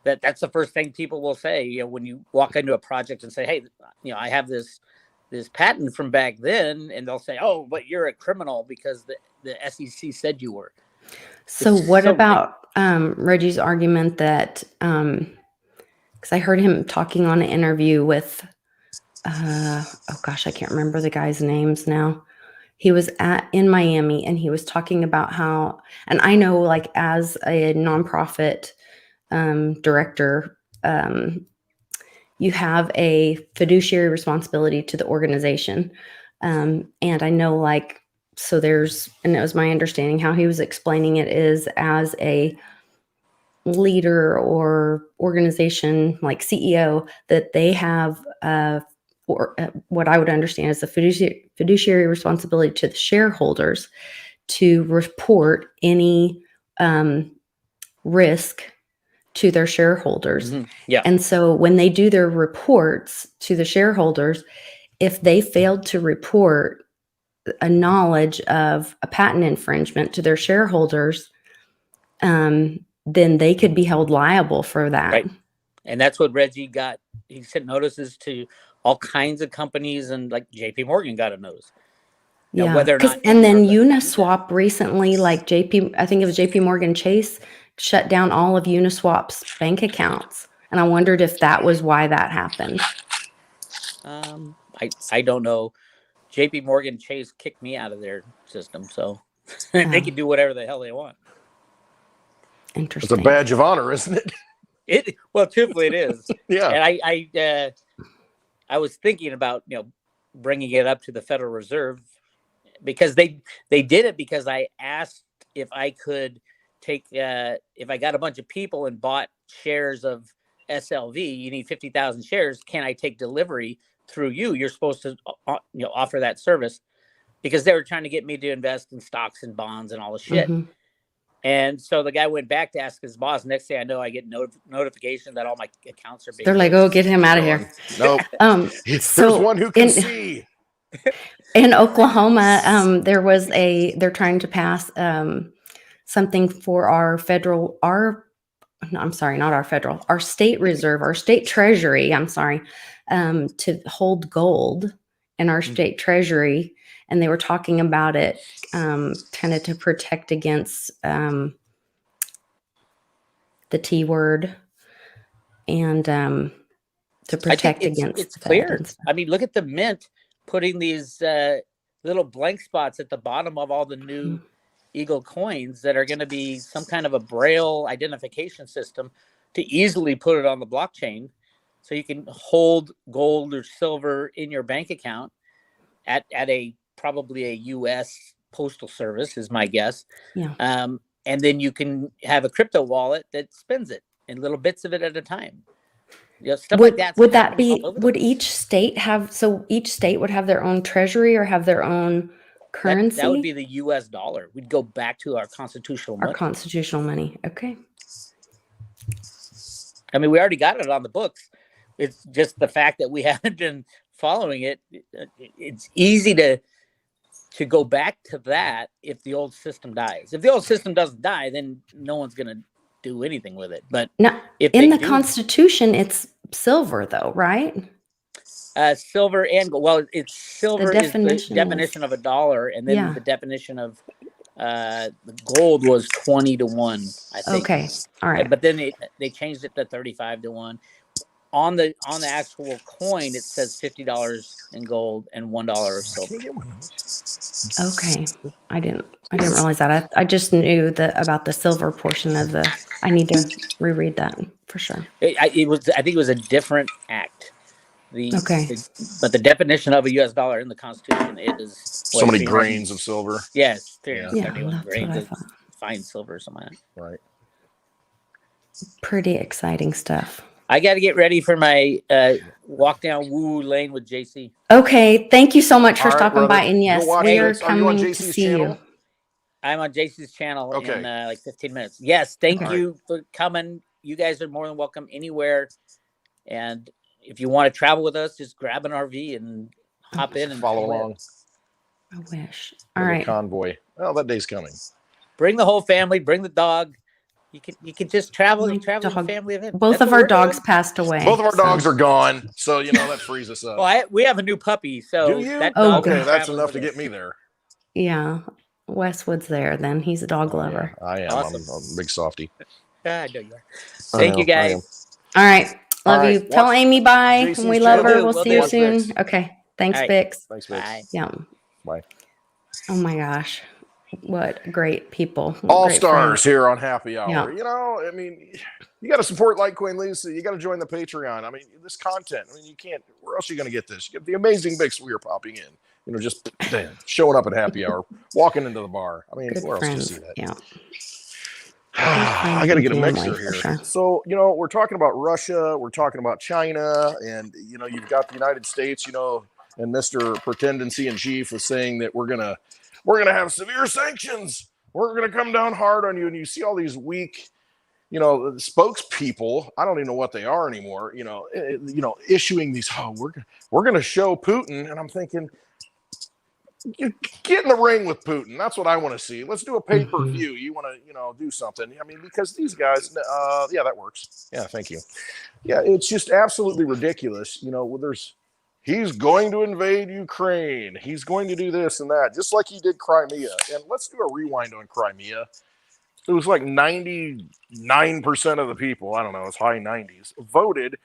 that's the first thing people will say. When you walk into a project and say, "Hey, I have this patent from back then," and they'll say, "Oh, but you're a criminal because the SEC said you were." So what about Reggie's argument that, because I heard him talking on an interview with, I can't remember the guy's names now. He was in Miami and he was talking about how, and I know like as a nonprofit director, you have a fiduciary responsibility to the organization. And I know like, and it was my understanding how he was explaining it is as a leader or organization like CEO that they have what I would understand is a fiduciary responsibility to the shareholders to report any risk to their shareholders. Mm-hmm. Yeah. And so when they do their reports to the shareholders, if they failed to report a knowledge of a patent infringement to their shareholders, then they could be held liable for that. Right. And that's what Reggie got. He sent notices to all kinds of companies, and like JP Morgan got a notice. Now, Yeah. whether or not, And then Uniswap recently, like I think it was JP Morgan Chase, shut down all of Uniswap's bank accounts. And I wondered if that was why that happened. I don't know. JP Morgan Chase kicked me out of their system, so they can do whatever the hell they want. Interesting. It's a badge of honor, isn't it? Well, truthfully, it is. Yeah. And I was thinking about bringing it up to the Federal Reserve, because they did it because I asked if I could take if I got a bunch of people and bought shares of SLV, you need 50,000 shares. Can I take delivery through you? You're supposed to offer that service, because they were trying to get me to invest in stocks and bonds and all the shit. Mm-hmm. And so the guy went back to ask his boss. Next thing I know, I get notification that all my accounts are being. They're like, "Oh, get him out of here." Nope. So there's one who can see. In Oklahoma, they're trying to pass something for our state reserve, our state treasury, to hold gold in our state treasury. And they were talking about it kind of to protect against the T word, and to protect against. It's clear. I mean, look at the Mint putting these little blank spots at the bottom of all the new Eagle coins that are going to be some kind of a Braille identification system to easily put it on the blockchain, so you can hold gold or silver in your bank account at probably a U.S. postal service, is my guess. Yeah. And then you can have a crypto wallet that spends it in little bits of it at a time. Stuff like that. Would that be? Would each state have? So each state would have their own treasury or have their own currency? That would be the U.S. dollar. We'd go back to our constitutional money. Our constitutional money. Okay. I mean, we already got it on the books. It's just the fact that we haven't been following it. It's easy to go back to that if the old system dies. If the old system doesn't die, then no one's going to do anything with it. But now, in the Constitution, it's silver, though, right? Silver and gold. Well, it's silver is the definition of a dollar, and then the definition of the gold was 20 to 1, I think. Okay, all right. But then they changed it to 35 to 1. On the actual coin, it says $50 in gold and $1 of silver. Okay, I didn't realize that. I just knew about the silver portion of the. I need to reread that for sure. I think it was a different act. But the definition of a U.S. dollar in the Constitution is so many grains of silver. Yes, 371 grains of fine silver or something like that. Right. Pretty exciting stuff. I got to get ready for my walk down Woo Lane with JC. Okay, thank you so much for stopping by. And yes, we are coming to see you. I'm on JC's channel in like 15 minutes. Yes, thank you for coming. You guys are more than welcome anywhere. And if you want to travel with us, just grab an RV and hop in and follow along. I wish. All right. Convoy. Well, that day's coming. Bring the whole family. Bring the dog. You can just travel and family event. Both of our dogs passed away. Both of our dogs are gone, so that frees us up. Well, we have a new puppy, so do you? Okay, that's enough to get me there. Yeah, Westwood's there. Then he's a dog lover. Yeah, I am. Awesome. I'm a big softie. I know you are. Thank you, guys. All right, love you. Tell Amy bye. We love her. We'll see you soon. Vix. Okay. Thanks, Vix. Thanks, Vix. Bye. Yeah. Bye. Oh my gosh. What great people. All stars here on Happy Hour. Yeah. I mean, you got to support Litecoin Lisa. You got to join the Patreon. I mean, this content, you can't, where else are you going to get this? You get the amazing Vix we are popping in, just showing up at Happy Hour, walking into the bar. I mean, where else do you see that? Yeah. I got to get a mixer here. Sure. So, you know, we're talking about Russia, we're talking about China, and, you know, you've got the United States, you know, and Mr. Pretendency in Chief is saying that we're gonna have severe sanctions. We're gonna come down hard on you. And you see all these weak, you know, spokespeople. I don't even know what they are anymore. You know, issuing these. Oh, we're gonna show Putin, and I'm thinking, you get in the ring with Putin. That's what I want to see. Let's do a pay-per-view. You want to, you know, do something. I mean, because these guys, yeah, that works. Yeah, thank you. Yeah, it's just absolutely ridiculous. You know, he's going to invade Ukraine. He's going to do this and that, just like he did Crimea. And let's do a rewind on Crimea. It was like 99% of the people, I don't know, it's high 90s, voted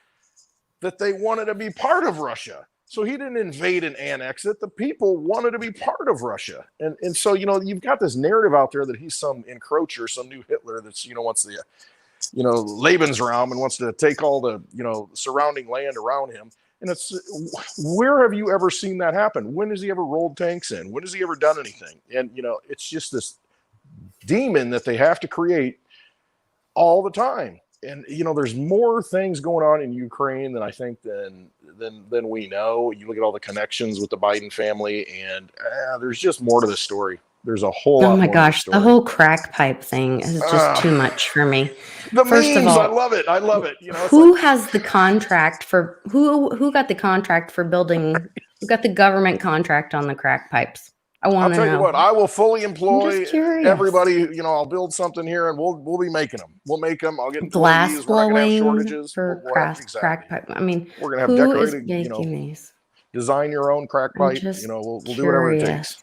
that they wanted to be part of Russia. So he didn't invade and annex it. The people wanted to be part of Russia. And so, you know, you've got this narrative out there that he's some encroacher, some new Hitler that's, you know, wants the, you know, Lebensraum and wants to take all the, you know, surrounding land around him. And it's, where have you ever seen that happen? When has he ever rolled tanks in? When has he ever done anything? And, you know, it's just this demon that they have to create all the time. And, you know, there's more things going on in Ukraine than I think than we know. You look at all the connections with the Biden family, and there's just more to the story. There's a whole lot more. Oh my gosh, the whole crack pipe thing is just too much for me. The First memes, of all, I love it. I love it. You know, who has the contract for who got the contract for building? Who got the government contract on the crack pipes? I want to know. I'll tell you what, I will fully employ everybody. You know, I'll build something here, and we'll be making them. We'll make them. I'll get glass blowing for crack pipe. I mean, we're gonna have decorated. You know, these? Design your own crack pipe. You know, we'll do whatever it takes.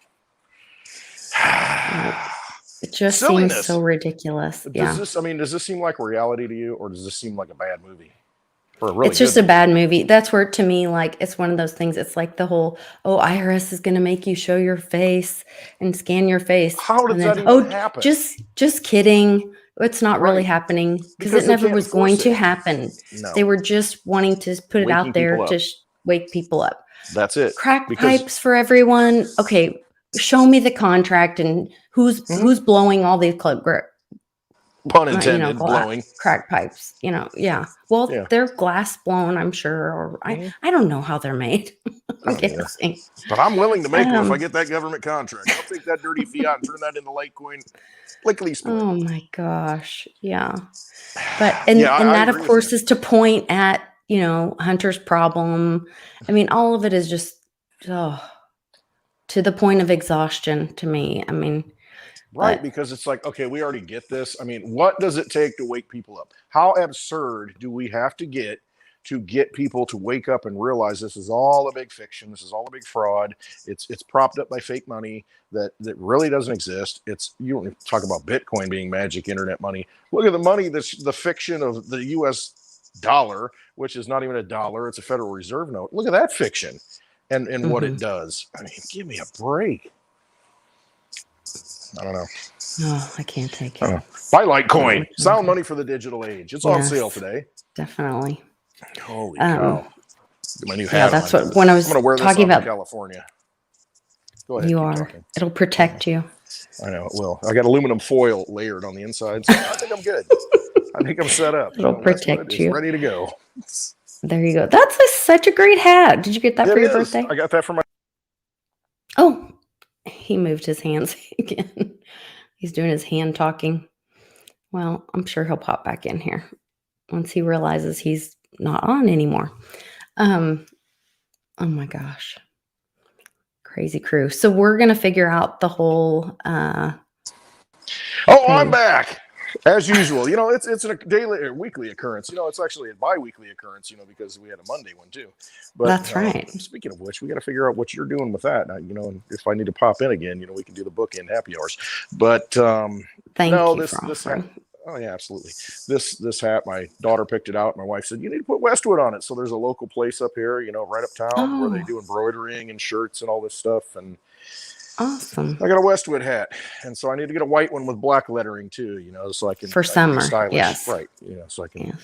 It just seems so ridiculous. Does this seem like reality to you, or does this seem like a bad movie? It's just a bad movie. That's where, to me, like, it's one of those things. It's like the whole, IRS is going to make you show your face and scan your face. How does that even happen? Just kidding. It's not really happening because it never was going to happen. No. They were just wanting to put it out there to wake people up. That's it. Crack pipes for everyone. Okay, show me the contract and who's blowing all these pun intended, blowing crack pipes, you know. Well, they're glass blown, I'm sure, or I don't know how they're made. But I'm willing to make one if I get that government contract. I'll take that dirty fiat and turn that into Litecoin lickety split. Oh my gosh, yeah. But and that of course is to point at, you know, Hunter's problem. I mean, all of it is just to the point of exhaustion to me. I mean, right, because it's like, okay, we already get this. I mean, what does it take to wake people up? How absurd do we have to get people to wake up and realize this is all a big fiction? This is all a big fraud. It's propped up by fake money that really doesn't exist. You don't talk about Bitcoin being magic internet money. Look at the money that's the fiction of the US dollar, which is not even a dollar. It's a Federal Reserve note. Look at that fiction and what it does. I mean, give me a break. I don't know. No, I can't take it. Buy Litecoin. Sound money for the digital age. It's on sale today. Definitely. Holy cow. My new hat. That's what, when I was talking about California. Go ahead. You are. It'll protect you. I know it will. I got aluminum foil layered on the inside, so I think I'm good. I think I'm set up. It'll protect you. Ready to go. There you go. That's such a great hat. Did you get that for your birthday? I got that for my. Oh. He moved his hands again. He's doing his hand talking. Well, I'm sure he'll pop back in here once he realizes he's not on anymore. Oh my gosh. Crazy crew. So we're going to figure out the whole I'm back. As usual. You know, it's a daily or weekly occurrence. You know, it's actually a bi-weekly occurrence, you know, because we had a Monday one too. But that's right. Speaking of which, we got to figure out what you're doing with that. You know, and if I need to pop in again, you know, we can do the bookend happy hours. But Thank you this hat. Oh yeah, absolutely. This hat, my daughter picked it out. My wife said, you need to put Westwood on it. So there's a local place up here, you know, right uptown where they do embroidering and shirts and all this stuff. And awesome. I got a Westwood hat, and so I need to get a white one with black lettering too, you know, so I can for summer. stylish. Yes, right. You know, so I can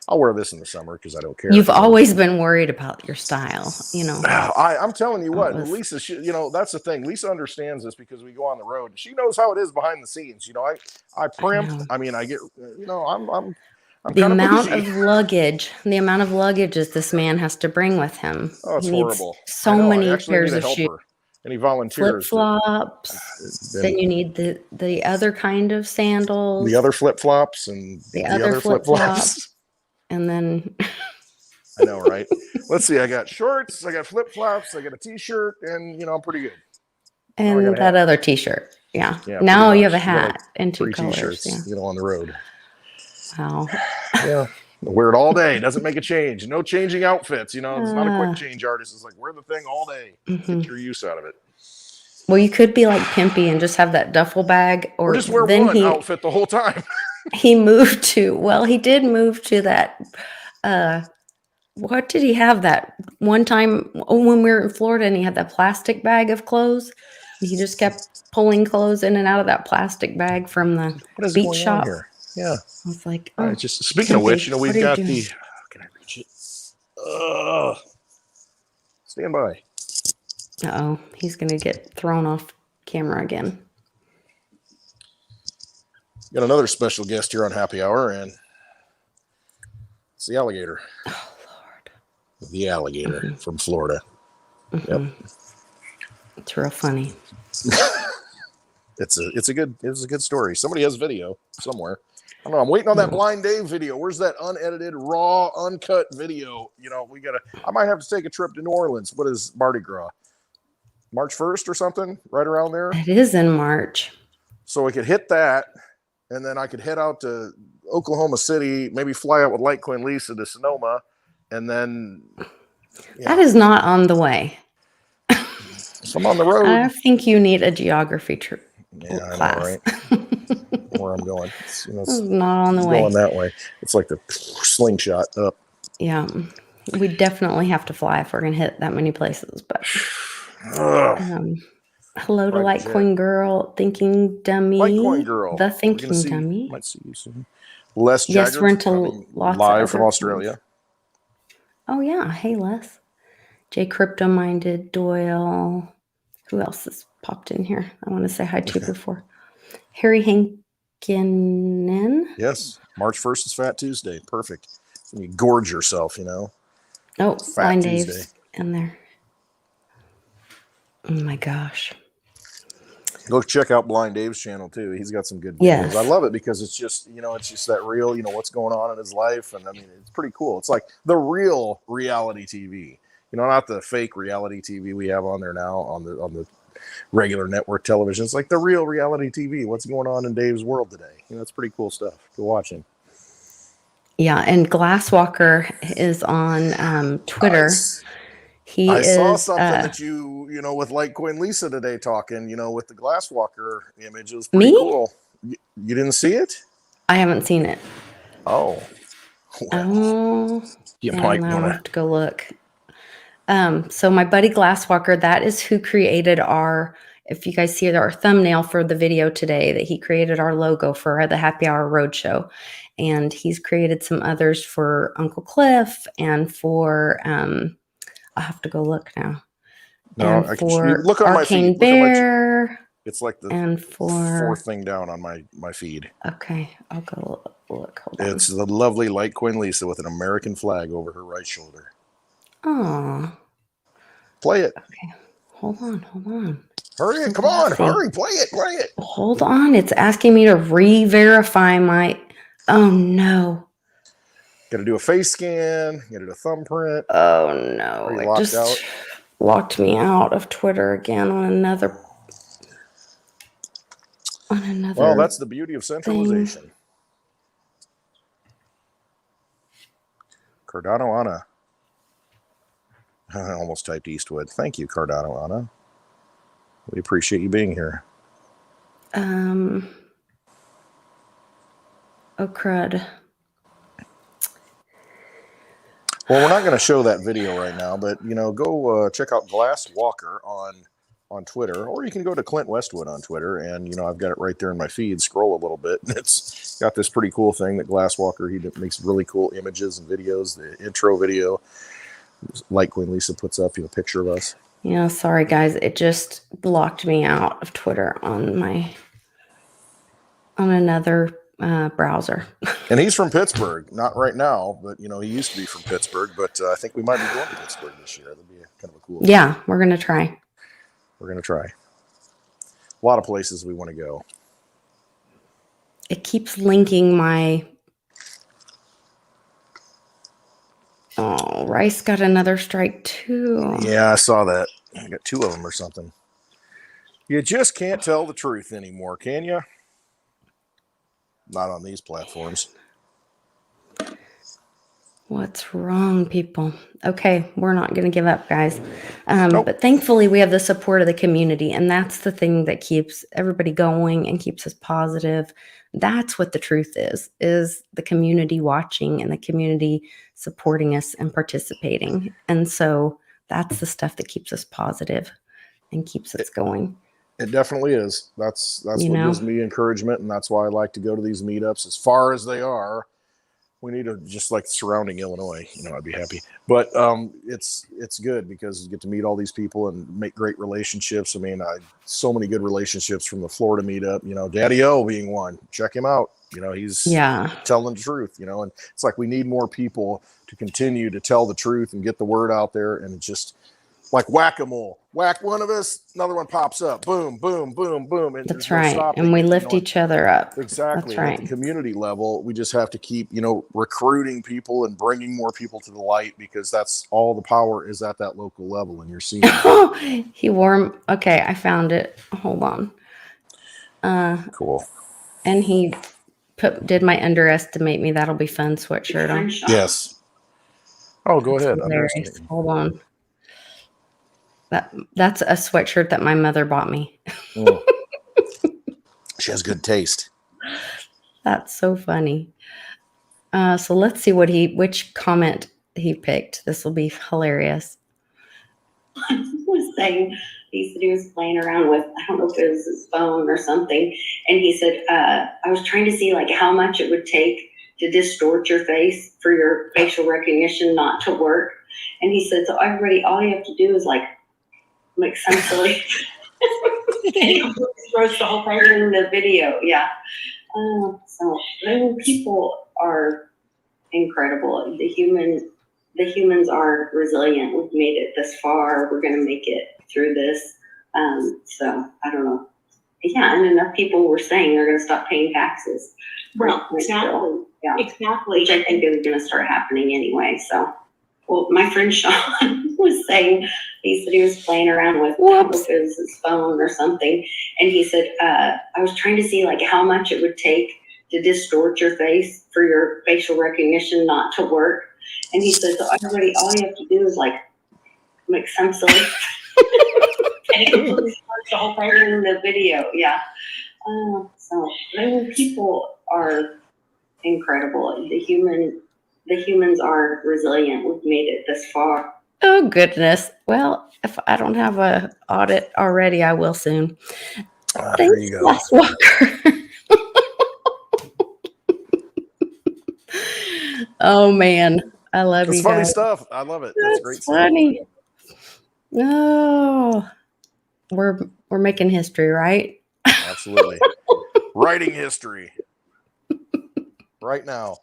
I'll wear this in the summer because I don't care. You've always been worried about your style, you know. I'm telling you what, Lisa, you know, that's the thing. Lisa understands this because we go on the road. She knows how it is behind the scenes. You know, I primp. I mean, I get, you know, I'm the amount of luggage, this man has to bring with him. Oh, it's he needs horrible. So many pairs of shoes. And he volunteers. Flip-flops. Then you need the other kind of sandals. The other flip-flops and the other flip-flops. And then I know, right? Let's see. I got shorts, I got flip-flops, I got a t-shirt, and you know, I'm pretty good. And that other t-shirt. Yeah. Now you have a hat and 2 colors. T-shirts, you know, on the road. Wow. Yeah. Wear it all day. Doesn't make a change. No changing outfits. You know, it's not a quick change artist. It's like wear the thing all day. Get your use out of it. Well, you could be like Pimpy and just have that duffel bag, or just wear one outfit the whole time. He did move to that. What did he have that one time when we were in Florida and he had that plastic bag of clothes? And he just kept pulling clothes in and out of that plastic bag from the beach shop. Yeah. I was like, all right, just speaking of which, you know, we've got the, can I reach it? Stand by. Uh-oh, he's going to get thrown off camera again. Got another special guest here on Happy Hour, and it's the alligator. Oh, Lord. The alligator from Florida. Yep. It's real funny. It's a good story. Somebody has video somewhere. I don't know. I'm waiting on that Blind Dave video. Where's that unedited, raw, uncut video? You know, I might have to take a trip to New Orleans. What is Mardi Gras? March 1st or something? Right around there? It is in March. So we could hit that, and then I could head out to Oklahoma City, maybe fly out with Litecoin Lisa to Sonoma, and then... That is not on the way. So I'm on the road. I think you need a geography trip. Yeah, class. I know, right? Where I'm going. It's not on the way. Going that way. It's like the slingshot up. Yeah. We definitely have to fly if we're going to hit that many places. But hello to Litecoin Girl, Thinking Dummy. Litecoin Girl. The Thinking Dummy. Might see you soon. Les Yes, Jagger, we're into lots live of from Australia. Oh, yeah. Hey, Les. J Crypto Minded, Doyle. Who else has popped in here? I want to say hi to before. Harry Hankinen. Yes. March 1st is Fat Tuesday. Perfect. You gorge yourself, you know. Oh, Blind Dave's in there. Oh my gosh. Go check out Blind Dave's channel too. He's got some good videos. Yes. I love it because it's just, you know, it's just that real, you know, what's going on in his life. And I mean, it's pretty cool. It's like the real reality TV. You know, not the fake reality TV we have on there now on the regular network television. It's like the real reality TV. What's going on in Dave's world today? You know, it's pretty cool stuff. Go watch him. Yeah, and Glasswalker is on Twitter. I saw something that you know, with Litecoin Lisa today talking, you know, with the Glasswalker image. It was pretty cool. You didn't see it? I haven't seen it. Oh. Well, you might want to have to go look. So my buddy Glasswalker, that is who created if you guys see our thumbnail for the video today, that he created our logo for the Happy Hour Roadshow. And he's created some others for Uncle Cliff and for, I'll have to go look now. No, and for look on Arcane my feed. Bear. It's like the and for fourth thing down on my feed. Okay, I'll go look. Hold on. It's the lovely Litecoin Lisa with an American flag over her right shoulder. Oh. Play it. Okay. Hold on. Hurry, come on, hurry, play it. Hold on. It's asking me to re-verify my... Oh, no. Got to do a face scan, got to do a thumbprint. Oh, no. It just locked me out of Twitter again on another... Well, that's the beauty of centralization. Thing. Cardano Anna. I almost typed Eastwood. Thank you, Cardano Anna. We appreciate you being here. Oh, crud. Well, we're not going to show that video right now, but, you know, go check out Glasswalker on on Twitter, or you can go to Clint Westwood on Twitter, and I've got it right there in my feed. Scroll a little bit, and it's got this pretty cool thing that Glasswalker, he makes really cool images and videos. The intro video, Litecoin Lisa puts up a picture of us. Yeah, sorry guys, it just blocked me out of Twitter on another browser. And he's from Pittsburgh, not right now, but he used to be from Pittsburgh. But I think we might be going to Pittsburgh this year. That'd be kind of a cool. Yeah, we're gonna try. We're gonna try. A lot of places we want to go. It keeps linking my. Oh, Rice got another strike too. Yeah, I saw that. I got 2 of them or something. You just can't tell the truth anymore, can you? Not on these platforms. What's wrong, people? Okay, we're not going to give up, guys. Nope. But thankfully, we have the support of the community, and that's the thing that keeps everybody going and keeps us positive. That's what the truth is the community watching and the community supporting us and participating. And so that's the stuff that keeps us positive and keeps us going. It definitely is. That's what gives me encouragement, and that's why I like to go to these meetups as far as they are. We need to just like surrounding Illinois, I'd be happy. But it's good because you get to meet all these people and make great relationships. I mean, so many good relationships from the Florida meetup. Daddy O being one. Check him out. He's telling the truth. And it's like we need more people to continue to tell the truth and get the word out there. And just like whack-a-mole, whack one of us, another one pops up. Boom, boom, boom, boom. And that's right. And we lift each other up. Exactly. That's right. At the community level, we just have to keep, recruiting people and bringing more people to the light, because that's all the power is at that local level. And you're seeing that. He wore. Okay, I found it. Hold on. Cool. And he did my underestimate me. That'll be fun sweatshirt on. Yes. Oh, go ahead. Hold on. That's a sweatshirt that my mother bought me. She has good taste. That's so funny. So let's see which comment he picked. This will be hilarious. He was saying he said he was playing around with, I don't know if it was his phone or something, and he said, I was trying to see like how much it would take to distort your face for your facial recognition not to work. And he said, so all you have to do is like make some silly roast the whole thing in the video. Yeah. So people are incredible. The humans are resilient. We've made it this far. We're going to make it through this. So I don't know. Yeah, and enough people were saying they're going to stop paying taxes. Well, exactly. Yeah, exactly. Which I think is going to start happening anyway. So, well, my friend Sean was saying, he said he was playing around with, I don't know if it was his phone or something, and he said, I was trying to see like how much it would take to distort your face for your facial recognition not to work. And he said, so all you have to do is like make some silly the whole thing in the video. Yeah. So people are incredible. The humans are resilient. We've made it this far. Oh goodness. Well, if I don't have a audit already, I will soon. There you go. Walker. Oh man, I love you. It's funny stuff. I love it. That's great funny. Stuff. Oh, we're making history, right? Absolutely. Writing history right now.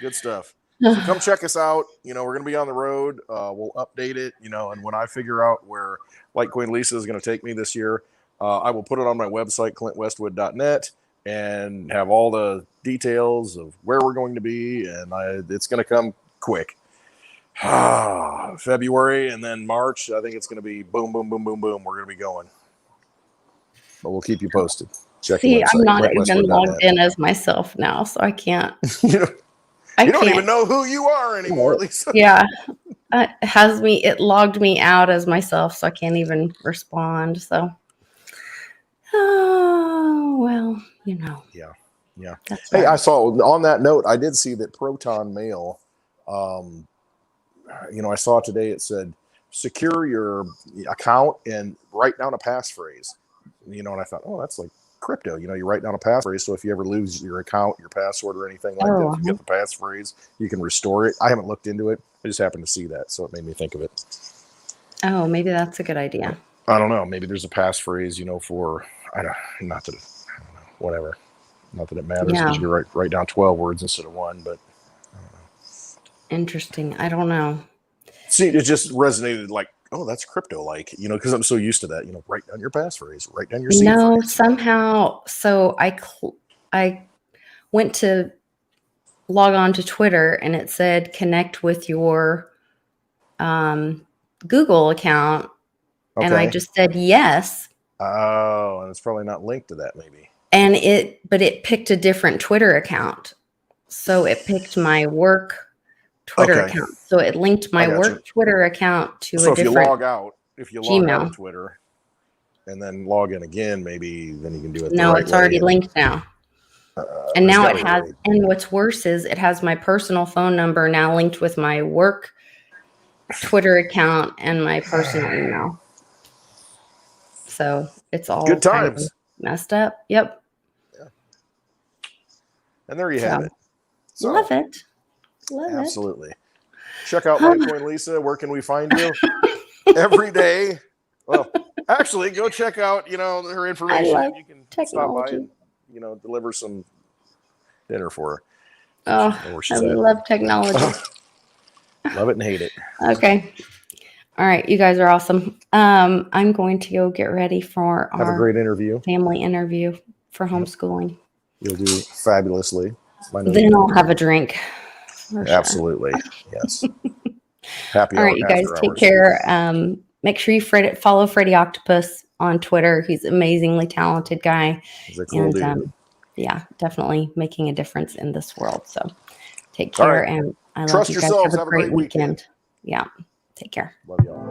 Good stuff. So come check us out. We're going to be on the road. We'll update it, and when I figure out where Litecoin Lisa is going to take me this year, I will put it on my website, clintwestwood.net, and have all the details of where we're going to be. And it's going to come quick. February and then March. I think it's going to be boom, boom, boom, boom, boom. We're going to be going. But we'll keep you posted. Check the website, I'm not even logged in as myself now, so I can't. You don't even know who you are anymore, Lisa. Yeah. It logged me out as myself, so I can't even respond. So, oh, well, Yeah. That's hey, right. I saw on that note, I did see that Proton Mail, I saw today it said, secure your account and write down a passphrase. You know, and I thought, oh, that's like crypto. You know, you write down a passphrase, so if you ever lose your account, your password, or anything like that, if you get the passphrase, you can restore it. I haven't looked into it. I just happened to see that, so it made me think of it. Oh, maybe that's a good idea. I don't know. Maybe there's a passphrase, you know, for not that whatever. Not that it matters because you write down 12 words instead of 1, but I don't know. Interesting. I don't know. See, it just resonated like, oh, that's crypto like, you know, because I'm so used to that, you know, write down your passphrase, write down your seed phrase. Somehow. So I went to log on to Twitter and it said connect with your Google account. Okay. And I just said yes. Oh, and it's probably not linked to that maybe. And but it picked a different Twitter account. So it picked my work Twitter account. So it linked my work Twitter account to a different. So if you log out of Twitter and then log in again, maybe then you can do it. No, it's already linked now. And now it has, and what's worse is it has my personal phone number now linked with my work Twitter account and my personal email. So it's all good times. Messed up. Yep. Yeah. And there you have it. So, love it. Absolutely. Check out Litecoin Lisa. Where can we find you? Every day. Well, actually, go check out, you know, her information. You can stop by and, you know, deliver some dinner for her. Oh, I love technology. Love it and hate it. Okay. All right. You guys are awesome. I'm going to go get ready for have a great interview. Family interview for homeschooling. You'll do fabulously. Then I'll have a drink. Absolutely. Yes. Happy All right, you guys take care. Make sure you follow Freddy Octopus on Twitter. He's an amazingly talented guy. He's a cool dude. Yeah, definitely making a difference in this world. So take care, and I love you guys. Have a great weekend. Yeah, take care. Love y'all.